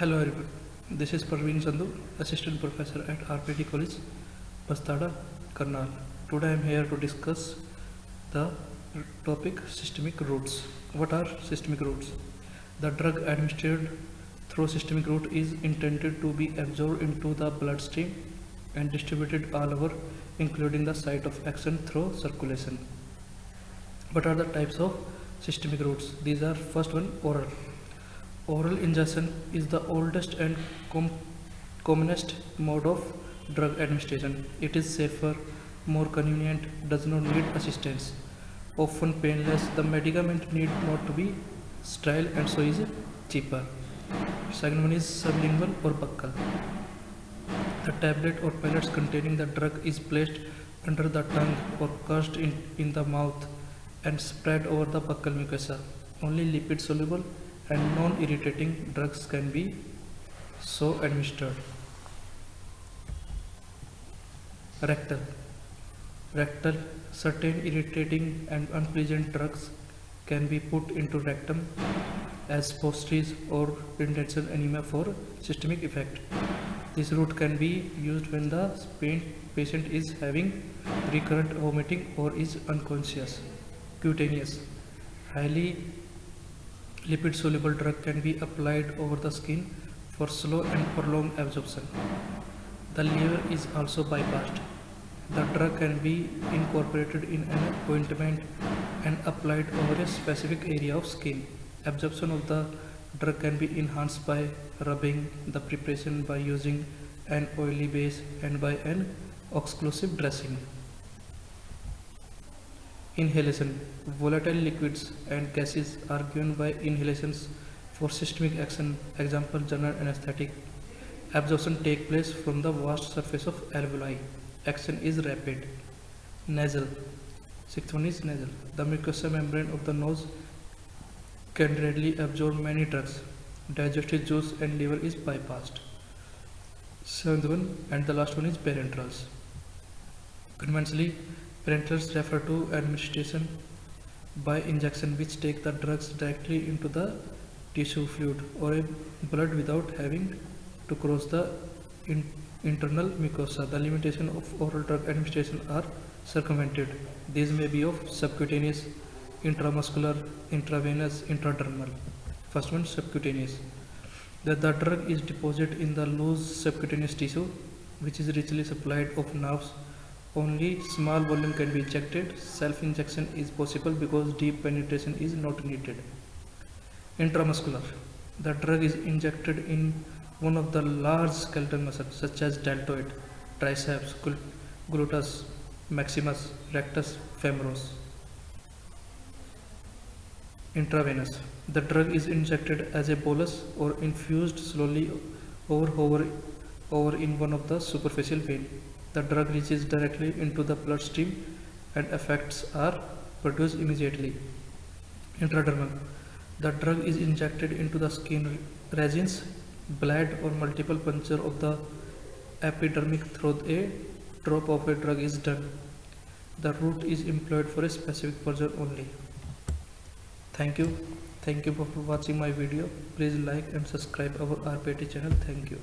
Hello everyone, this is Parveen Sandhu, Assistant Professor at RPT College, Bastada, Karnal. Today I am here to discuss the topic systemic routes. What are systemic routes? The drug administered through systemic route is intended to be absorbed into the bloodstream and distributed all over, including the site of action through circulation. What are the types of systemic routes? These are first one, oral. Oral ingestion is the oldest and commonest mode of drug administration. It is safer, more convenient, does not need assistance, often painless. The medicament need not to be sterile and so is cheaper. Second one is sublingual or buccal. The tablet or pellets containing the drug is placed under the tongue or cast in the mouth and spread over the buccal mucosa. Only lipid soluble and non-irritating drugs can be so administered. Rectal. Rectal. Certain irritating and unpleasant drugs can be put into rectum as postage or intentional enema for systemic effect. This route can be used when the patient is having recurrent vomiting or is unconscious. Cutaneous. Highly lipid soluble drug can be applied over the skin for slow and prolonged absorption. The liver is also bypassed. The drug can be incorporated in an ointment and applied over a specific area of skin. Absorption of the drug can be enhanced by rubbing the preparation, by using an oily base, and by an occlusive dressing. Inhalation. Volatile liquids and gases are given by inhalations for systemic action. Example, general anesthetic. Absorption takes place from the vast surface of alveoli. Action is rapid. Nasal. Sixth one is nasal. The mucous membrane of the nose can readily absorb many drugs. Digestive juice and liver is bypassed. Seventh one and the last one is parenterals. Conventionally, parenterals refer to administration by injection, which take the drugs directly into the tissue fluid or a blood without having to cross the internal mucosa. The limitation of oral drug administration are circumvented. These may be of subcutaneous, intramuscular, intravenous, intradermal. First one, subcutaneous. The drug is deposited in the loose subcutaneous tissue, which is richly supplied of nerves. Only small volume can be injected. Self-injection is possible because deep penetration is not needed. Intramuscular. The drug is injected in one of the large skeletal muscles such as deltoid, triceps, gluteus, maximus, rectus, femoris. Intravenous. The drug is injected as a bolus or infused slowly over in one of the superficial veins. The drug reaches directly into the bloodstream and effects are produced immediately. Intradermal. The drug is injected into the skin regions, blade or multiple puncture of the epidermic through a drop of a drug is done. The route is employed for a specific purpose only. Thank you. Thank you for watching my video. Please like and subscribe our RPT channel. Thank you.